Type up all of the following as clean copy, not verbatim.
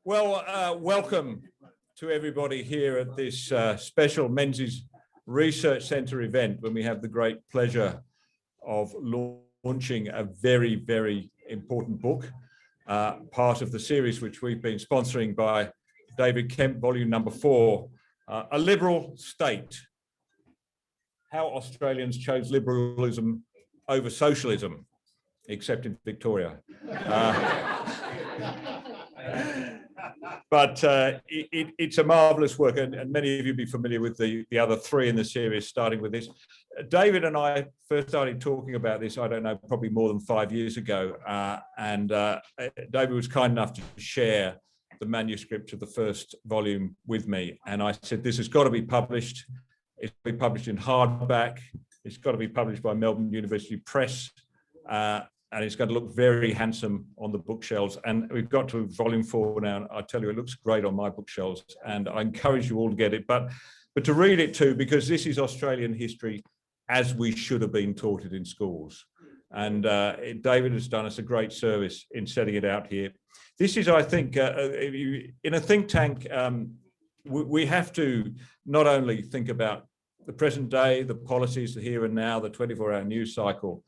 Well, welcome to everybody here at this special Menzies Research Centre event, when we have the great pleasure of launching a very, very important book, part of the series which we've been sponsoring by David Kemp, volume number 4, A Liberal State: How Australians Chose Liberalism over Socialism, except in Victoria. But it's a marvellous work, and many of you will be familiar with the other 3 in the series, starting with this. David and I first started talking about this, I don't know, probably more than 5 years ago, and David was kind enough to share the manuscript of the first volume with me, and I said, this has got to be published. It's got to be published in hardback. It's got to be published by Melbourne University Press, and it's going to look very handsome on the bookshelves. And we've got to volume 4 now, and I tell you, it looks great on my bookshelves, and I encourage you all to get it, but to read it too, because this is Australian history as we should have been taught it in schools. And David has done us a great service in setting it out here. This is, I think, in a think tank, we have to not only think about the present day, the policies, the here and now, the 24-hour news cycle,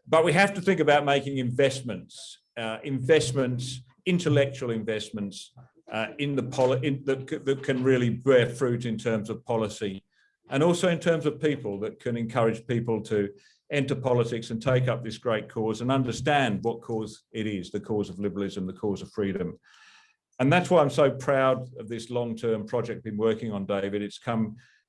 but we have to think about making investments, intellectual investments that can really bear fruit in terms of policy, and also in terms of people, that can encourage people to enter politics and take up this great cause and understand what cause it is, the cause of liberalism, the cause of freedom. And that's why I'm so proud of this long-term project we've been working on, David. It's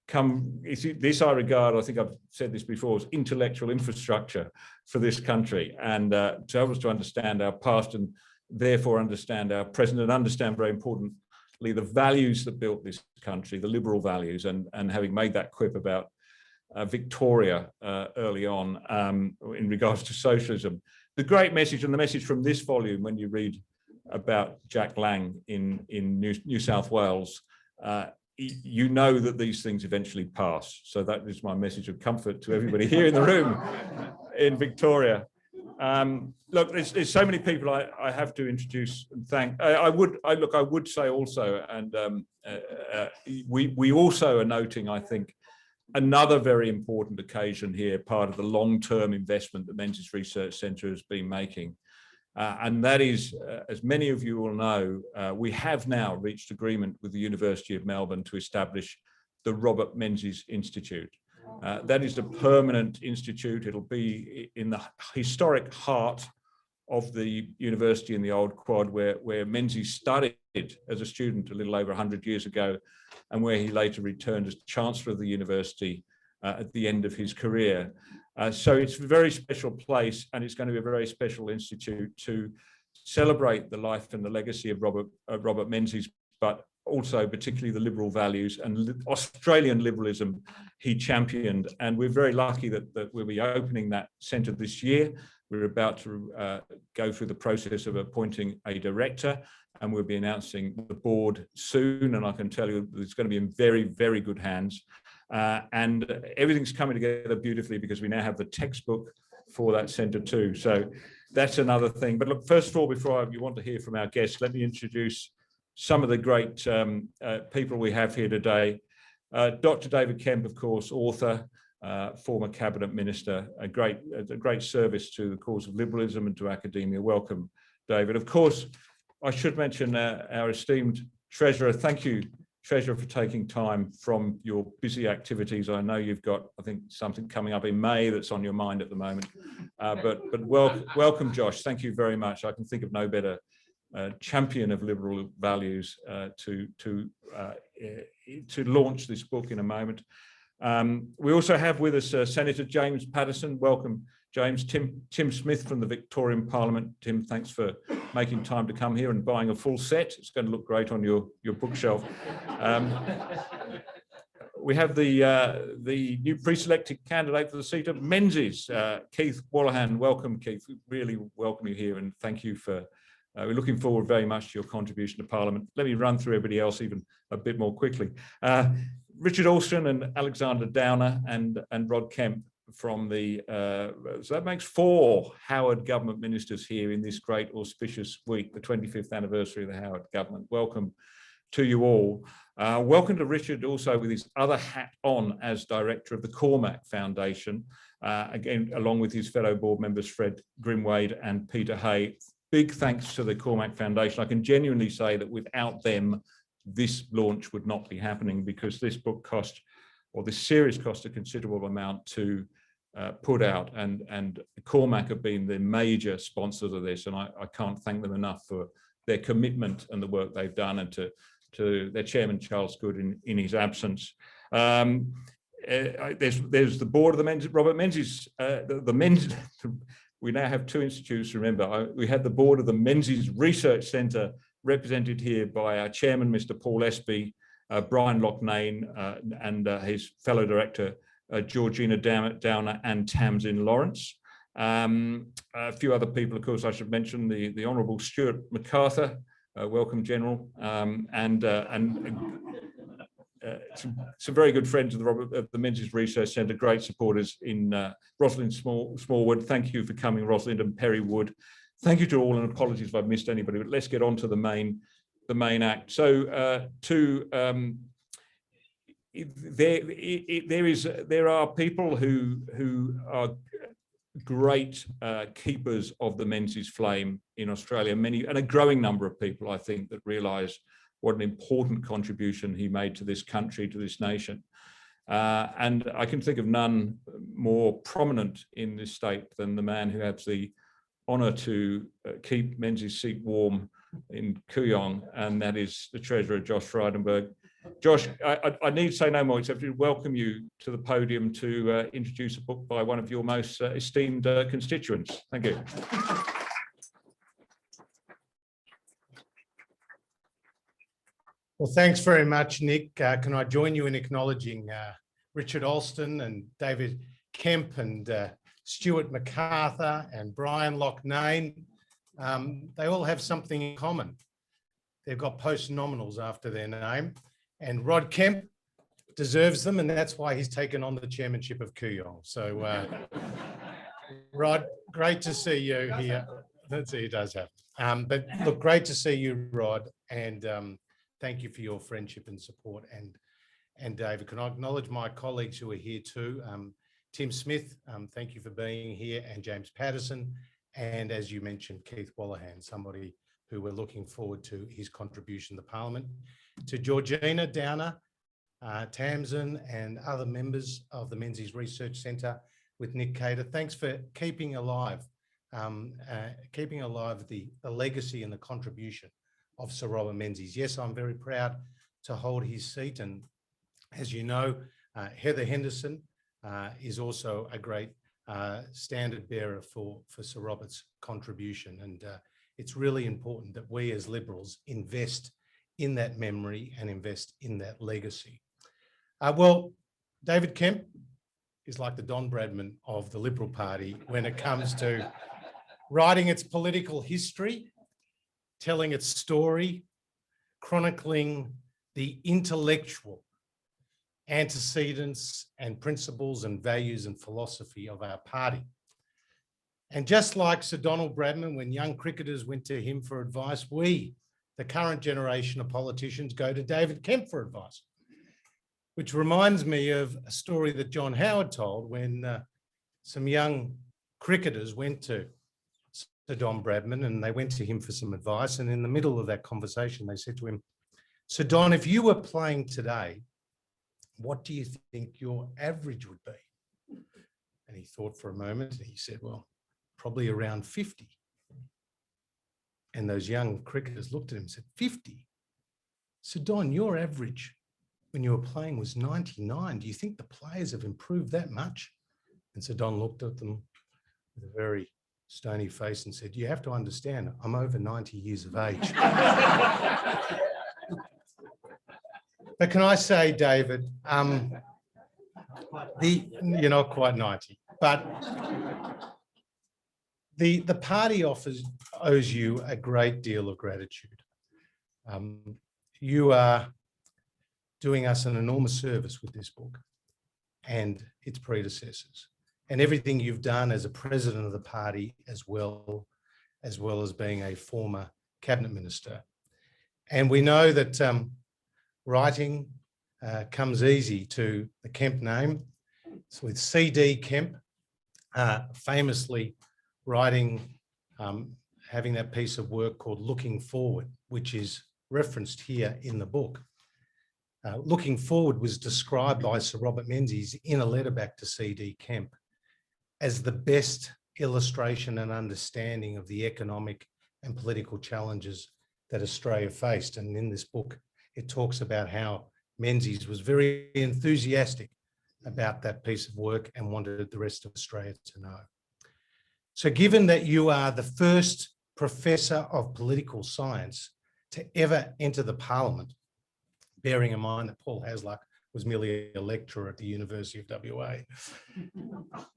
this I regard, I think I've said this before, as intellectual infrastructure for this country, and to help us to understand our past and therefore understand our present, and understand, very importantly, the values that built this country, the liberal values, and having made that quip about Victoria early on in regards to socialism. The great message, and the message from this volume, when you read about Jack Lang in New South Wales, you know that these things eventually pass. So that is my message of comfort to everybody here in the room in Victoria. Look, there's so many people I have to introduce and thank. I would say also, and we also are noting, I think, another very important occasion here, part of the long-term investment that Menzies Research Centre has been making. And that is, as many of you will know, we have now reached agreement with the University of Melbourne to establish the Robert Menzies Institute. That is a permanent institute. It'll be in the historic heart of the university in the old quad, where Menzies studied as a student a little over 100 years ago, and where he later returned as Chancellor of the university at the end of his career. So it's a very special place, and it's going to be a very special institute to celebrate the life and the legacy of Robert Menzies, but also particularly the liberal values and Australian liberalism he championed. And we're very lucky that we'll be opening that centre this year. We're about to go through the process of appointing a director, and we'll be announcing the board soon. And I can tell you it's going to be in very, very good hands. And everything's coming together beautifully, because we now have the textbook for that centre too. So that's another thing. But look, first of all, before you want to hear from our guests, let me introduce some of the great people we have here today. Dr. David Kemp, of course, author, former cabinet minister, a great service to the cause of liberalism and to academia. Welcome, David. Of course, I should mention our esteemed treasurer. Thank you, Treasurer, for taking time from your busy activities. I know you've got, I think, something coming up in May that's on your mind at the moment. But welcome, Josh. Thank you very much. I can think of no better champion of liberal values to launch this book in a moment. We also have with us Senator James Paterson. Welcome, James. Tim Smith from the Victorian Parliament. Tim, thanks for making time to come here and buying a full set. It's going to look great on your bookshelf. We have the new pre-selected candidate for the seat of Menzies, Keith Wallahan. Welcome, Keith. We really welcome you here, and thank you for. We're looking forward very much to your contribution to Parliament. Let me run through everybody else even a bit more quickly. Richard Alston and Alexander Downer and Rod Kemp from the, so that makes 4 Howard government ministers here in this great auspicious week, the 25th anniversary of the Howard government. Welcome to you all. Welcome to Richard also with his other hat on as director of the Cormac Foundation, again, along with his fellow board members, Fred Grimwade and Peter Hay. Big thanks to the Cormac Foundation. I can genuinely say that without them, this launch would not be happening, because this book cost, or this series cost, a considerable amount to put out, and Cormac have been the major sponsors of this, and I can't thank them enough for their commitment and the work they've done, and to their chairman, Charles Good, in his absence. There's the board of the Menzies, Robert Menzies, the Menzies. We now have 2 institutes, remember. We had the board of the Menzies Research Centre, represented here by our chairman, Mr. Paul Espy, Brian Loughnane, and his fellow director, Georgina Downer and Tamsin Lawrence. A few other people, of course, I should mention, the Honourable Stuart MacArthur, welcome, General, and some very good friends of the Menzies Research Centre, great supporters in Rosalind Smallwood. Thank you for coming, Rosalind, and Perry Wood. Thank you to all, and apologies if I've missed anybody, but let's get on to the main act. So there are people who are great keepers of the Menzies flame in Australia, many, and a growing number of people, I think, that realise what an important contribution he made to this country, to this nation. And I can think of none more prominent in this state than the man who has the honour to keep Menzies' seat warm in Kooyong, and that is the Treasurer, Josh Frydenberg. Josh, I need say no more except to welcome you to the podium to introduce a book by one of your most esteemed constituents. Thank you. Well, thanks very much, Nick. Can I join you in acknowledging Richard Alston and David Kemp and Stuart MacArthur and Brian Loughnane? They all have something in common. They've got post-nominals after their name, and Rod Kemp deserves them, and that's why he's taken on the chairmanship of Kooyong. So, Rod, great to see you here. He does have. But look, great to see you, Rod, and thank you for your friendship and support. And David, can I acknowledge my colleagues who are here too? Tim Smith, thank you for being here, and James Patterson, and as you mentioned, Keith Wallahan, somebody who we're looking forward to his contribution to Parliament. To Georgina Downer, Tamsin, and other members of the Menzies Research Centre with Nick Cater, thanks for keeping alive the legacy and the contribution of Sir Robert Menzies. Yes, I'm very proud to hold his seat, and as you know, Heather Henderson is also a great standard bearer for Sir Robert's contribution, and it's really important that we as Liberals invest in that memory and invest in that legacy. Well, David Kemp is like the Don Bradman of the Liberal Party when it comes to writing its political history, telling its story, chronicling the intellectual antecedents and principles and values and philosophy of our party. And just like Sir Donald Bradman, when young cricketers went to him for advice, we, the current generation of politicians, go to David Kemp for advice, which reminds me of a story that John Howard told when some young cricketers went to Sir Don Bradman and they went to him for some advice. And in the middle of that conversation, they said to him, "Sir Don, if you were playing today, what do you think your average would be?" And he thought for a moment and he said, "Well, probably around 50. And those young cricketers looked at him and said, 50? Sir Don, your average when you were playing was 99. Do you think the players have improved that much?" And Sir Don looked at them with a very stony face and said, "You have to understand, I'm over 90 years of age." But can I say, David, you're not quite 90, but the party owes you a great deal of gratitude. You are doing us an enormous service with this book and its predecessors. and everything you've done as a president of the party, as well as being a former cabinet minister. And we know that writing comes easy to the Kemp name. So with C.D. Kemp famously writing, having that piece of work called Looking Forward, which is referenced here in the book. Looking Forward was described by Sir Robert Menzies in a letter back to C.D. Kemp as the best illustration and understanding of the economic and political challenges that Australia faced. And in this book, it talks about how Menzies was very enthusiastic about that piece of work and wanted the rest of Australia to know. So given that you are the first professor of political science to ever enter the Parliament, bearing in mind that Paul Hasluck was merely a lecturer at the University of WA,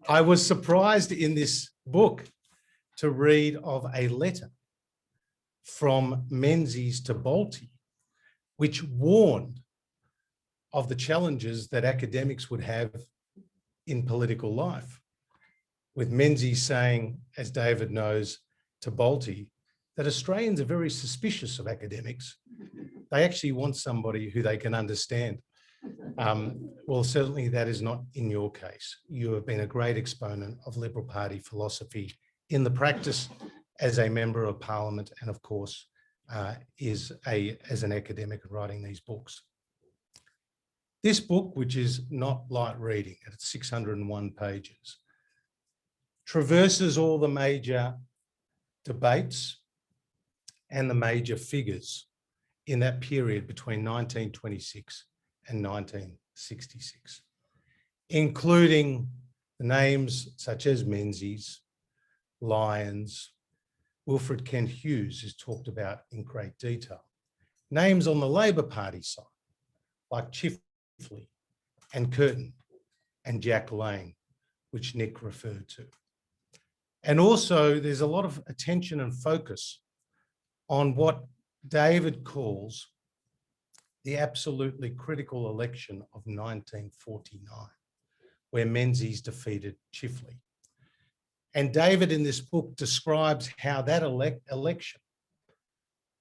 I was surprised in this book to read of a letter from Menzies to Bolte, which warned of the challenges that academics would have in political life, with Menzies saying, as David knows, to Bolte, that Australians are very suspicious of academics. They actually want somebody who they can understand. Well, certainly that is not in your case. You have been a great exponent of Liberal Party philosophy in the practice as a member of Parliament, and of course, as an academic writing these books. This book, which is not light reading, it's 601 pages, traverses all the major debates and the major figures in that period between 1926 and 1966, including the names such as Menzies, Lyons, Wilfred Kent Hughes is talked about in great detail. Names on the Labor Party side, like Chifley and Curtin and Jack Lane, which Nick referred to. And also there's a lot of attention and focus on what David calls the absolutely critical election of 1949, where Menzies defeated Chifley. And David in this book describes how that election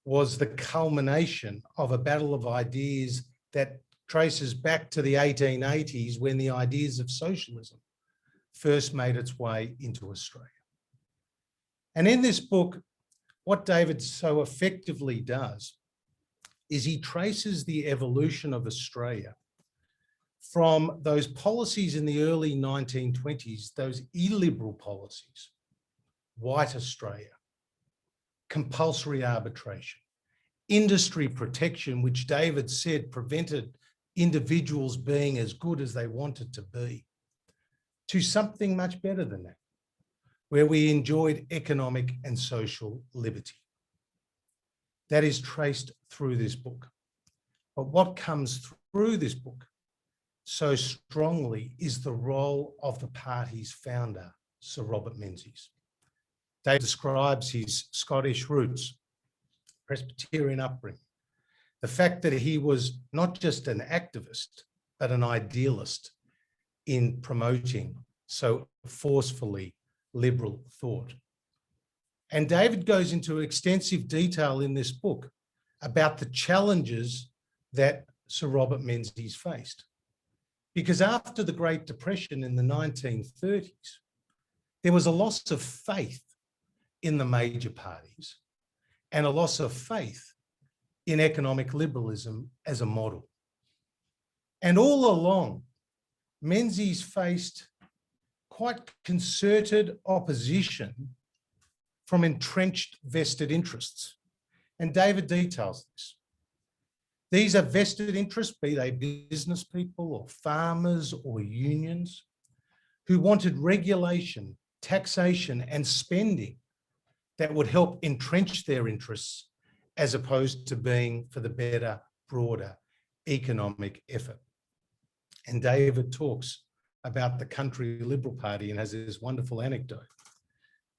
was the culmination of a battle of ideas that traces back to the 1880s, when the ideas of socialism first made its way into Australia. And in this book, what David so effectively does is he traces the evolution of Australia from those policies in the early 1920s, those illiberal policies, white Australia, compulsory arbitration, industry protection, which David said prevented individuals being as good as they wanted to be, to something much better than that, where we enjoyed economic and social liberty. That is traced through this book. But what comes through this book so strongly is the role of the party's founder, Sir Robert Menzies. David describes his Scottish roots, Presbyterian upbringing, the fact that he was not just an activist, but an idealist in promoting so forcefully liberal thought. And David goes into extensive detail in this book about the challenges that Sir Robert Menzies faced. Because after the Great Depression in the 1930s, there was a loss of faith in the major parties and a loss of faith in economic liberalism as a model. And all along, Menzies faced quite concerted opposition from entrenched vested interests. And David details this. These are vested interests, be they business people or farmers or unions, who wanted regulation, taxation, and spending that would help entrench their interests, as opposed to being for the better, broader economic effort. And David talks about the Country Liberal Party and has this wonderful anecdote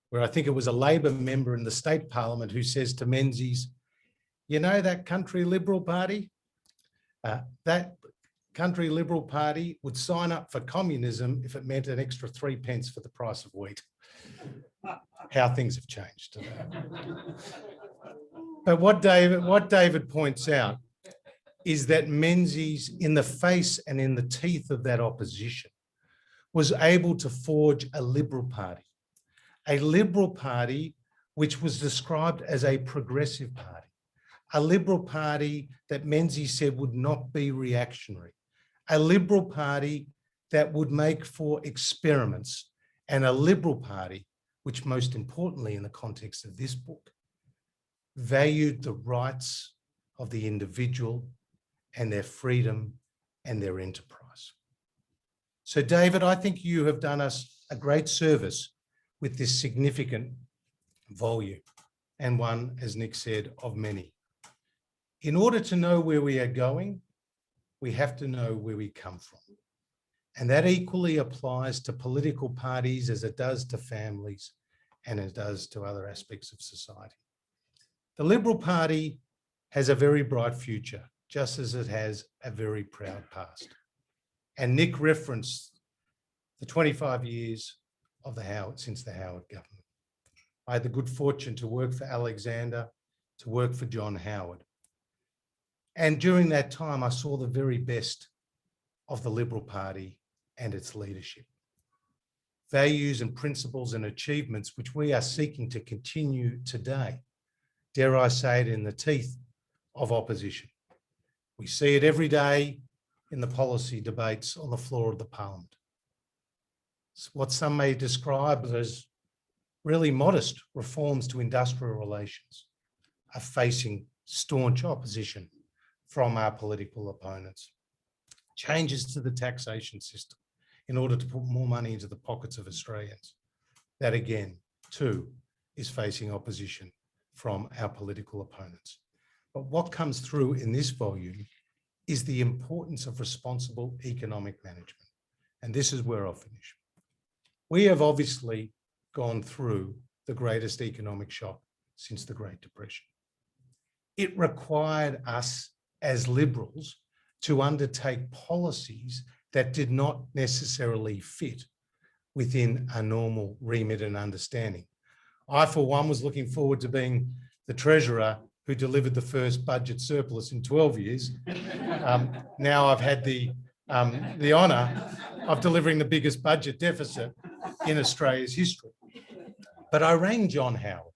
where I think it was a Labor member in the state parliament who says to Menzies, you know that Country Liberal Party? country Liberal Party would sign up for communism if it meant an extra 3 pence for the price of wheat. How things have changed today. But what David points out is that Menzies, in the face and in the teeth of that opposition, was able to forge a Liberal Party which was described as a progressive party, a Liberal Party that Menzies said would not be reactionary, a Liberal Party that would make for experiments, and a Liberal Party which, most importantly in the context of this book, valued the rights of the individual and their freedom and their enterprise. So, David, I think you have done us a great service with this significant volume, and one, as Nick said, of many. In order to know where we are going, we have to know where we come from. And that equally applies to political parties as it does to families and it does to other aspects of society. The Liberal Party has a very bright future, just as it has a very proud past. And Nick referenced the 25 years of since the Howard government. I had the good fortune to work for Alexander, to work for John Howard. And during that time, I saw the very best of the Liberal Party and its leadership. Values and principles and achievements which we are seeking to continue today, dare I say it, in the teeth of opposition. We see it every day in the policy debates on the floor of the Parliament. It's what some may describe as really modest reforms to industrial relations are facing staunch opposition from our political opponents. Changes to the taxation system in order to put more money into the pockets of Australians. That again, too, is facing opposition from our political opponents. But what comes through in this volume is the importance of responsible economic management. And this is where I'll finish. We have obviously gone through the greatest economic shock since the Great Depression. It required us as Liberals to undertake policies that did not necessarily fit within a normal remit and understanding. I, for one, was looking forward to being the Treasurer who delivered the first budget surplus in 12 years. Now I've had the honour of delivering the biggest budget deficit in Australia's history. But I rang John Howard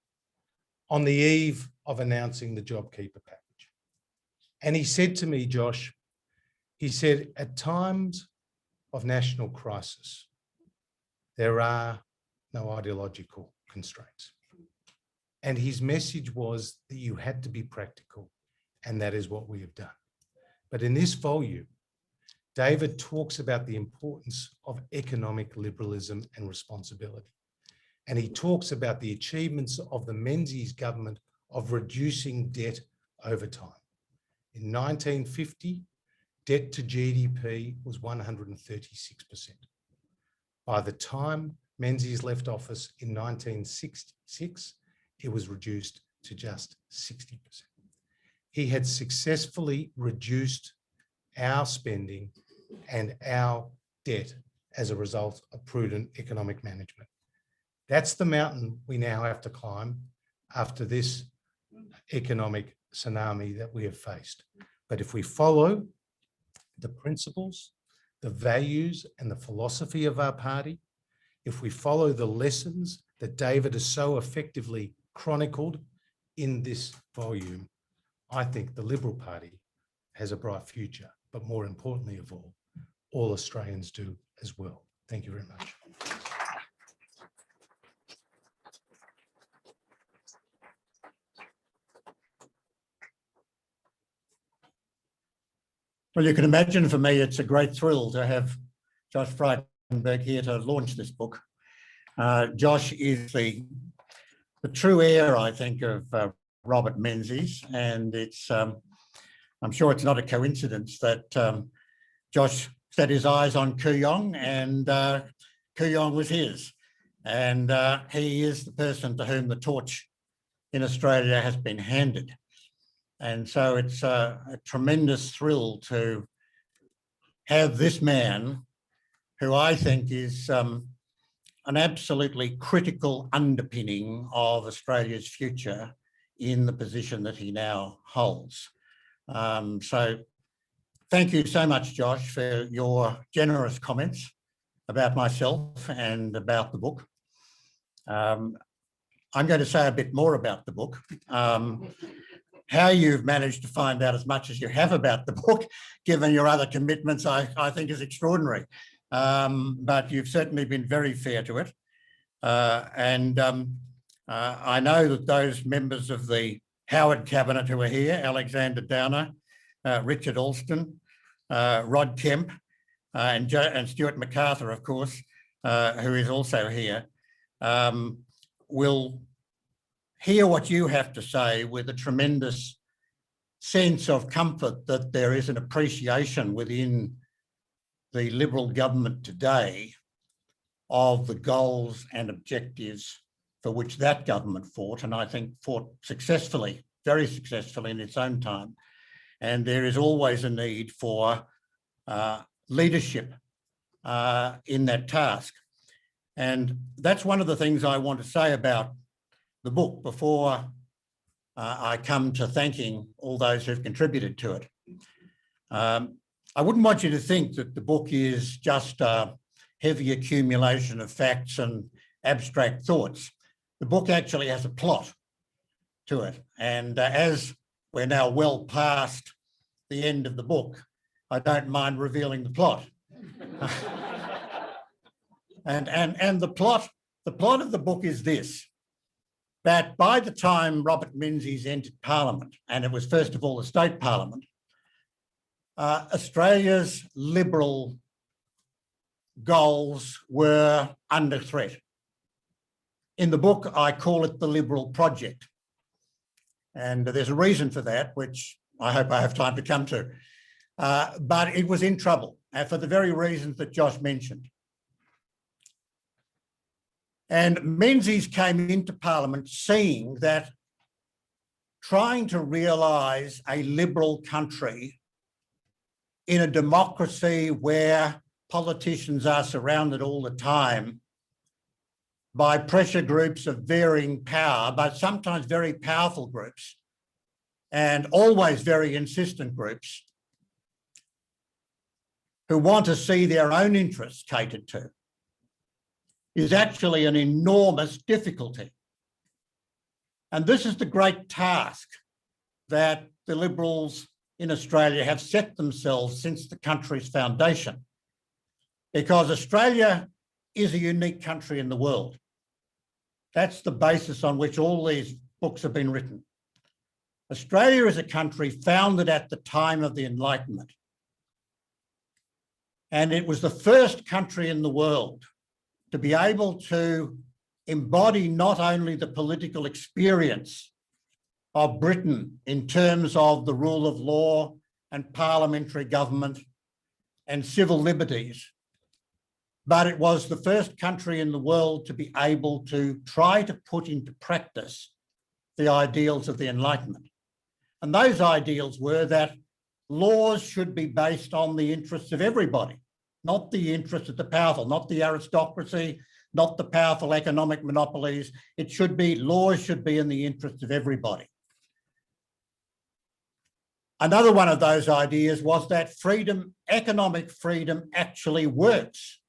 on the eve of announcing the JobKeeper package. And he said to me, Josh, he said, at times of national crisis, there are no ideological constraints. And his message was that you had to be practical, and that is what we have done. But in this volume, David talks about the importance of economic liberalism and responsibility. And he talks about the achievements of the Menzies government of reducing debt over time. In 1950, debt to GDP was 136%. By the time Menzies left office in 1966, it was reduced to just 60%. He had successfully reduced our spending and our debt as a result of prudent economic management. That's the mountain we now have to climb after this economic tsunami that we have faced. But if we follow the principles, the values and the philosophy of our party, if we follow the lessons that David has so effectively chronicled in this volume, I think the Liberal Party has a bright future, but more importantly of all Australians do as well. Thank you very much. Well, you can imagine for me, it's a great thrill to have Josh Frydenberg here to launch this book. Josh is the true heir, I think, of Robert Menzies, and it's I'm sure it's not a coincidence that Josh set his eyes on Kooyong, and Kooyong was his. And he is the person to whom the torch in Australia has been handed. And so it's a tremendous thrill to have this man, who I think is an absolutely critical underpinning of Australia's future in the position that he now holds. So thank you so much, Josh, for your generous comments about myself and about the book. I'm going to say a bit more about the book. How you've managed to find out as much as you have about the book, given your other commitments, I think is extraordinary. But you've certainly been very fair to it. I know that those members of the Howard cabinet who are here, Alexander Downer, Richard Alston, Rod Kemp, and Stuart MacArthur, of course, who is also here, will hear what you have to say with a tremendous sense of comfort that there is an appreciation within the Liberal government today of the goals and objectives for which that government fought, and I think fought successfully, very successfully in its own time. And there is always a need for leadership in that task. And that's one of the things I want to say about the book before I come to thanking all those who've contributed to it. I wouldn't want you to think that the book is just a heavy accumulation of facts and abstract thoughts. The book actually has a plot to it. And as we're now well past the end of the book, I don't mind revealing the plot. and the plot of the book is this: that by the time Robert Menzies entered Parliament, and it was first of all the state Parliament, Australia's Liberal goals were under threat. In the book, I call it the Liberal project. And there's a reason for that, which I hope I have time to come to. But it was in trouble, for the very reasons that Josh mentioned. And Menzies came into Parliament seeing that trying to realise a liberal country in a democracy where politicians are surrounded all the time by pressure groups of varying power, but sometimes very powerful groups, and always very insistent groups who want to see their own interests catered to, is actually an enormous difficulty. And this is the great task that the Liberals in Australia have set themselves since the country's foundation, because Australia is a unique country in the world. That's the basis on which all these books have been written. Australia is a country founded at the time of the Enlightenment. And it was the first country in the world to be able to embody not only the political experience of Britain in terms of the rule of law and parliamentary government and civil liberties, but it was the first country in the world to be able to try to put into practice the ideals of the Enlightenment. And those ideals were that laws should be based on the interests of everybody, not the interests of the powerful, not the aristocracy, not the powerful economic monopolies. It should be, laws should be in the interests of everybody. Another one of those ideas was that freedom, economic freedom, actually works.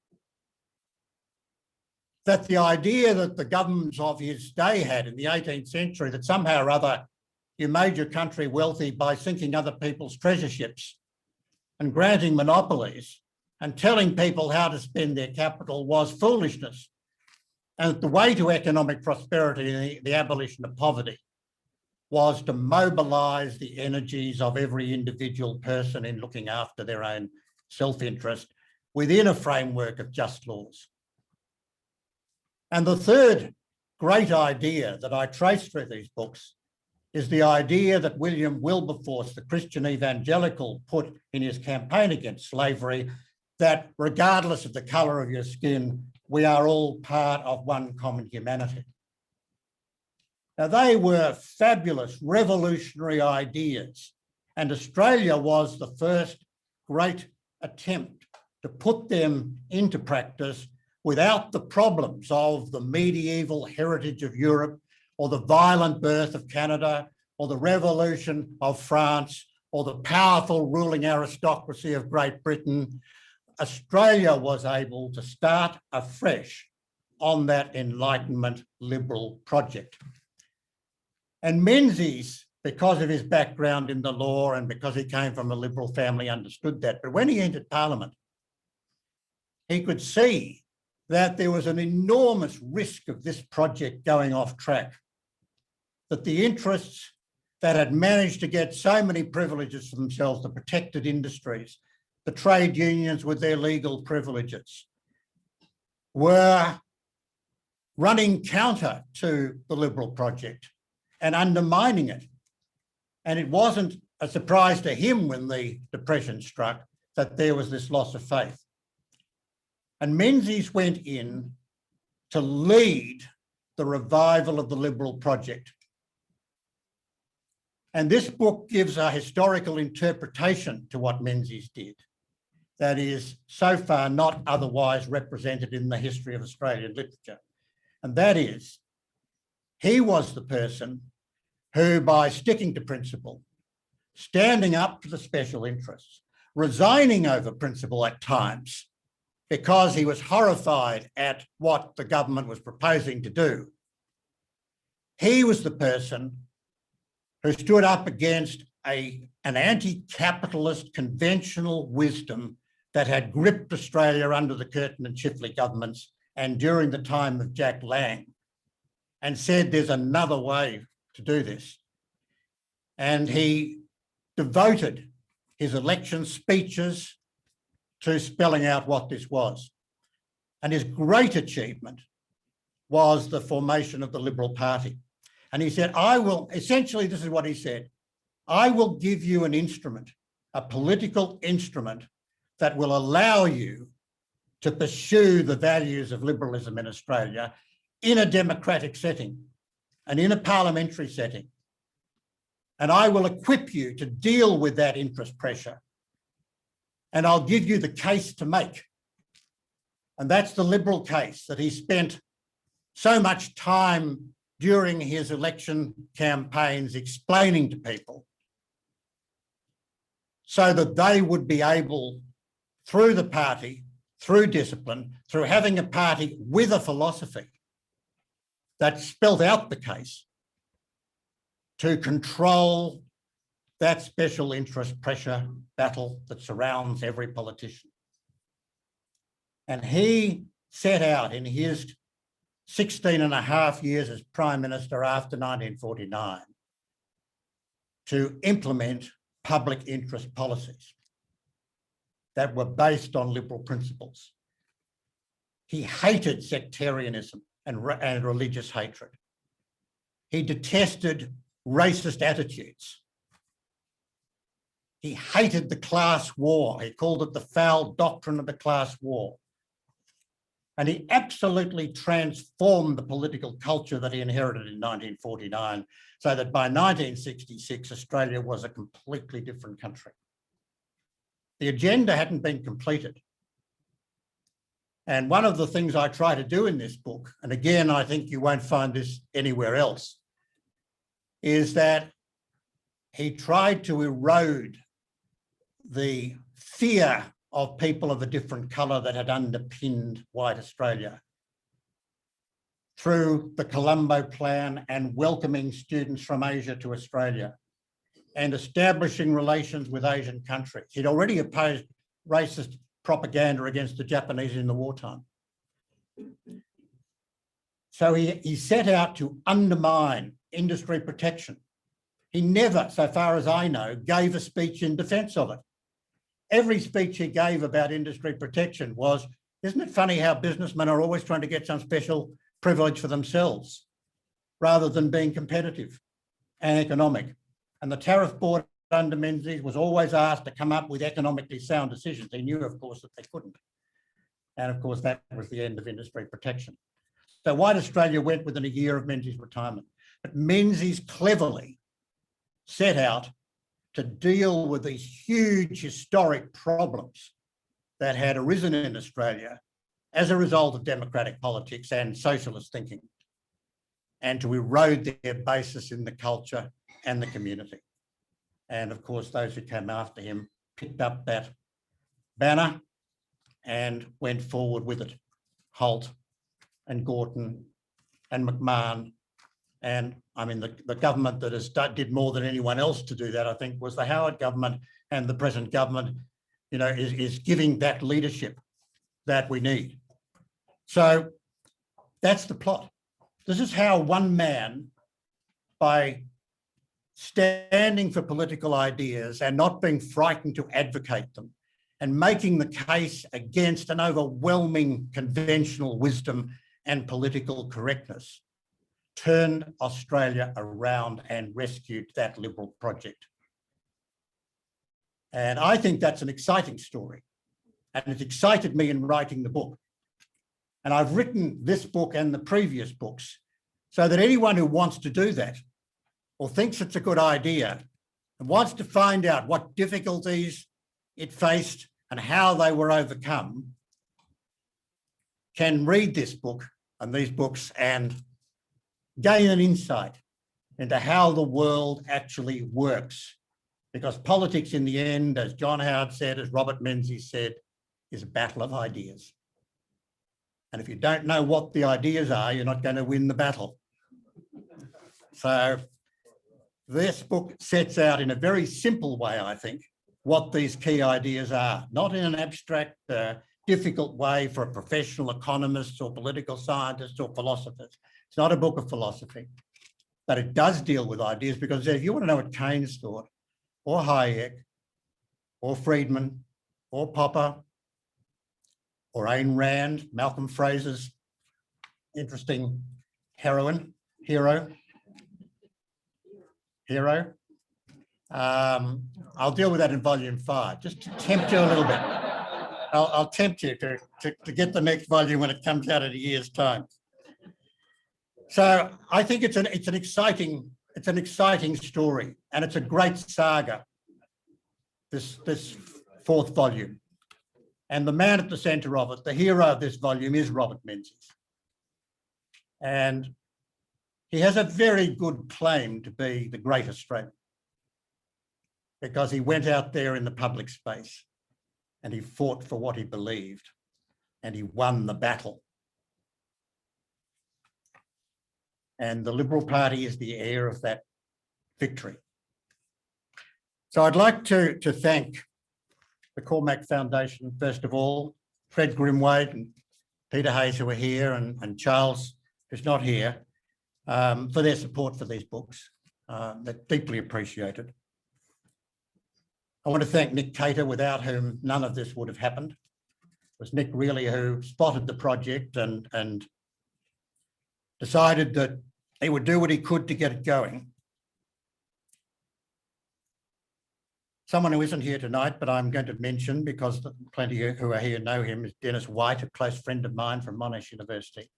That the idea that the governments of his day had in the 18th century, that somehow or other you made your country wealthy by sinking other people's treasure ships and granting monopolies and telling people how to spend their capital, was foolishness. And the way to economic prosperity, the abolition of poverty, was to mobilise the energies of every individual person in looking after their own self-interest within a framework of just laws. And the third great idea that I trace through these books is the idea that William Wilberforce, the Christian evangelical, put in his campaign against slavery, that regardless of the colour of your skin, we are all part of one common humanity. Now, they were fabulous, revolutionary ideas, and Australia was the first great attempt to put them into practice without the problems of the medieval heritage of Europe, or the violent birth of Canada, or the revolution of France, or the powerful ruling aristocracy of Great Britain. Australia was able to start afresh on that Enlightenment liberal project. And Menzies, because of his background in the law and because he came from a liberal family, understood that. But when he entered Parliament, he could see that there was an enormous risk of this project going off track, that the interests that had managed to get so many privileges for themselves, the protected industries, the trade unions with their legal privileges, were running counter to the liberal project and undermining it. And it wasn't a surprise to him when the Depression struck that there was this loss of faith. And Menzies went in to lead the revival of the liberal project. And this book gives a historical interpretation to what Menzies did that is so far not otherwise represented in the history of Australian literature. And that is, he was the person who, by sticking to principle, standing up to the special interests, resigning over principle at times because he was horrified at what the government was proposing to do, he was the person who stood up against an anti-capitalist conventional wisdom that had gripped Australia under the Curtin and Chifley governments and during the time of Jack Lang, and said there's another way to do this. And he devoted his election speeches to spelling out what this was. And his great achievement was the formation of the Liberal Party. And he said, essentially this is what he said, I will give you an instrument, a political instrument that will allow you to pursue the values of liberalism in Australia in a democratic setting and in a parliamentary setting. And I will equip you to deal with that interest pressure. And I'll give you the case to make. And that's the liberal case that he spent so much time during his election campaigns explaining to people so that they would be able, through the party, through discipline, through having a party with a philosophy that spelled out the case, to control that special interest pressure battle that surrounds every politician. And he set out in his 16 and a half years as Prime Minister after 1949 to implement public interest policies that were based on liberal principles. He hated sectarianism and religious hatred. He detested racist attitudes. He hated the class war. He called it the foul doctrine of the class war. And he absolutely transformed the political culture that he inherited in 1949, so that by 1966, Australia was a completely different country. The agenda hadn't been completed. And one of the things I try to do in this book, and again, I think you won't find this anywhere else, is that he tried to erode the fear of people of a different colour that had underpinned white Australia through the Colombo Plan and welcoming students from Asia to Australia and establishing relations with Asian countries. He'd already opposed racist propaganda against the Japanese in the wartime. So he set out to undermine industry protection. He never, so far as I know, gave a speech in defence of it. Every speech he gave about industry protection was, isn't it funny how businessmen are always trying to get some special privilege for themselves rather than being competitive and economic? And the tariff board under Menzies was always asked to come up with economically sound decisions. They knew, of course, that they couldn't. And of course, that was the end of industry protection. So white Australia went within a year of Menzies' retirement. But Menzies cleverly set out to deal with these huge historic problems that had arisen in Australia as a result of democratic politics and socialist thinking, and to erode their basis in the culture and the community. And of course, those who came after him picked up that banner and went forward with it. Holt and Gorton and McMahon. And I mean, the government that did more than anyone else to do that, I think, was the Howard government, and the present government, you know, is giving that leadership that we need. So that's the plot. This is how one man, by standing for political ideas and not being frightened to advocate them, and making the case against an overwhelming conventional wisdom and political correctness, turned Australia around and rescued that Liberal project. And I think that's an exciting story. And it excited me in writing the book. And I've written this book and the previous books so that anyone who wants to do that, or thinks it's a good idea, and wants to find out what difficulties it faced and how they were overcome, can read this book and these books and gain an insight into how the world actually works. Because politics in the end, as John Howard said, as Robert Menzies said, is a battle of ideas. And if you don't know what the ideas are, you're not going to win the battle. So this book sets out in a very simple way, I think, what these key ideas are, not in an abstract, difficult way for professional economists or political scientists or philosophers. It's not a book of philosophy, but it does deal with ideas, because if you want to know what Keynes thought, or Hayek, or Friedman, or Popper, or Ayn Rand, Malcolm Fraser's interesting hero. I'll deal with that in volume 5, just to tempt you a little bit. I'll tempt you to get the next volume when it comes out in a year's time. So I think it's an exciting story, and it's a great saga, this fourth volume. And the man at the centre of it, the hero of this volume, is Robert Menzies. And he has a very good claim to be the great Australian, because he went out there in the public space and he fought for what he believed, and he won the battle. And the Liberal Party is the heir of that victory. So I'd like to thank the Cormack Foundation, first of all, Fred Grimwade and Peter Hayes, who are here, and Charles, who's not here, for their support for these books. They're deeply appreciated. I want to thank Nick Cater, without whom none of this would have happened. It was Nick really who spotted the project and decided that he would do what he could to get it going. Someone who isn't here tonight, but I'm going to mention, because plenty who are here know him, is Dennis White, a close friend of mine from Monash University,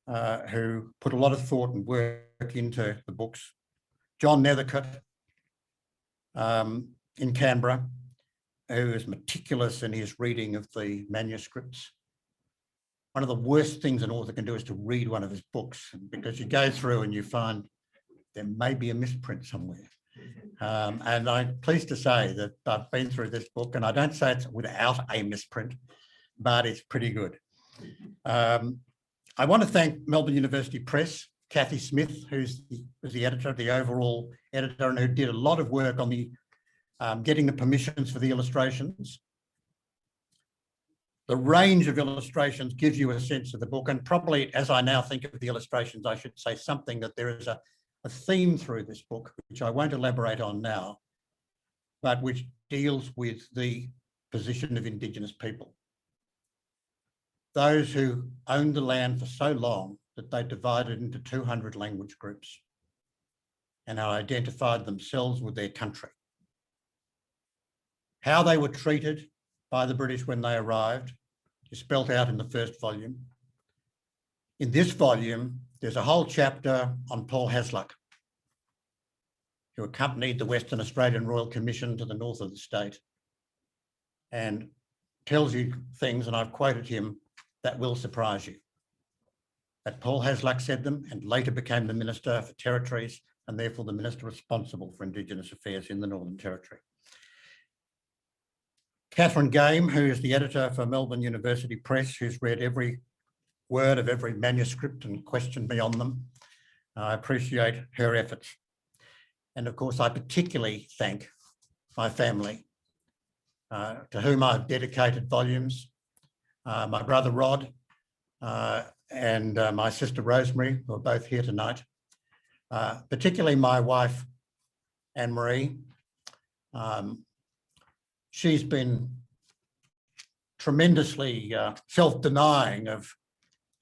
who put a lot of thought and work into the books. John Nethercott in Canberra, who is meticulous in his reading of the manuscripts. One of the worst things an author can do is to read one of his books, because you go through and you find there may be a misprint somewhere. And I'm pleased to say that I've been through this book, and I don't say it's without a misprint, but it's pretty good. I want to thank Melbourne University Press, Kathy Smith, who's the editor, the overall editor, and who did a lot of work on the getting the permissions for the illustrations. The range of illustrations gives you a sense of the book, and probably, as I now think of the illustrations, I should say something that there is a theme through this book, which I won't elaborate on now, but which deals with the position of Indigenous people. Those who owned the land for so long that they divided into 200 language groups and had identified themselves with their country. How they were treated by the British when they arrived is spelt out in the first volume. In this volume, there's a whole chapter on Paul Hasluck, who accompanied the Western Australian Royal Commission to the north of the state and tells you things, and I've quoted him, that will surprise you. That Paul Hasluck said them and later became the Minister for Territories and therefore the Minister responsible for Indigenous Affairs in the Northern Territory. Catherine Game, who is the editor for Melbourne University Press, who's read every word of every manuscript and questioned me on them. I appreciate her efforts. And of course, I particularly thank my family, to whom I've dedicated volumes, my brother Rod and my sister Rosemary, who are both here tonight, particularly my wife, Anne-Marie. She's been tremendously self-denying of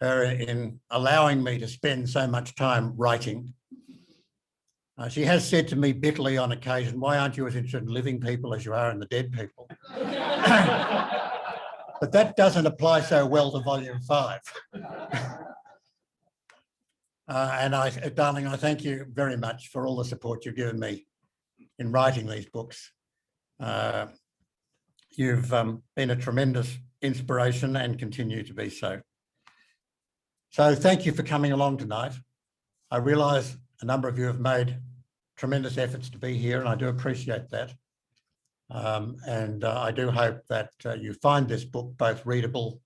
her in allowing me to spend so much time writing. She has said to me bitterly on occasion, why aren't you as interested in living people as you are in the dead people? But that doesn't apply so well to volume 5. And darling, I thank you very much for all the support you've given me in writing these books. You've been a tremendous inspiration and continue to be so. So thank you for coming along tonight. I realise a number of you have made tremendous efforts to be here, and I do appreciate that. I do hope that you find this book both readable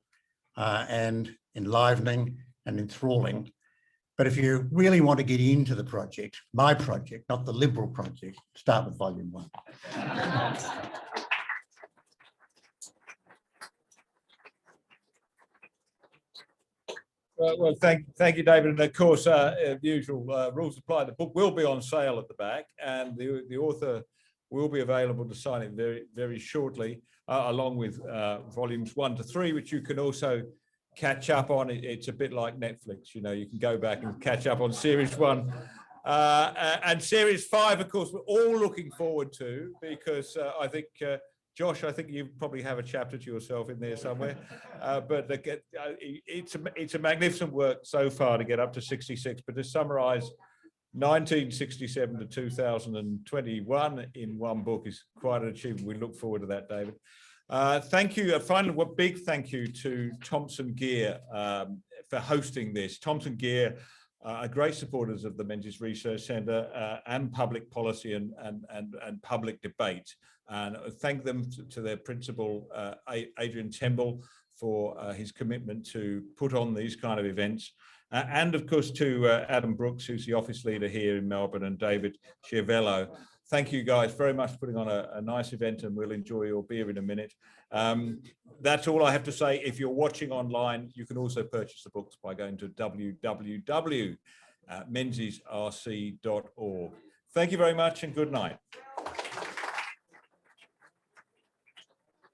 and enlivening and enthralling. But if you really want to get into the project, my project, not the Liberal project, start with volume 1. Well, thank you, David. And of course, the usual rules apply. The book will be on sale at the back, and the author will be available to sign it very, very shortly, along with volumes 1 to 3, which you can also catch up on. It's a bit like Netflix, you know, you can go back and catch up on series 1. And series 5, of course, we're all looking forward to, because I think, Josh, I think you probably have a chapter to yourself in there somewhere, but it's a magnificent work so far to get up to 66, but to summarise 1967 to 2021 in one book is quite an achievement. We look forward to that, David. Thank you. Finally, a big thank you to Thomson Geer for hosting this. Thomson Geer are great supporters of the Menzies Research Centre and public policy and public debate. And thank them to their principal, Adrian Temple, for his commitment to put on these kind of events. And of course to Adam Brooks, who's the office leader here in Melbourne, and David Chiavello. Thank you guys very much for putting on a nice event, and we'll enjoy your beer in a minute. That's all I have to say. If you're watching online, you can also purchase the books by going to www.menziesrc.org. Thank you very much and good night.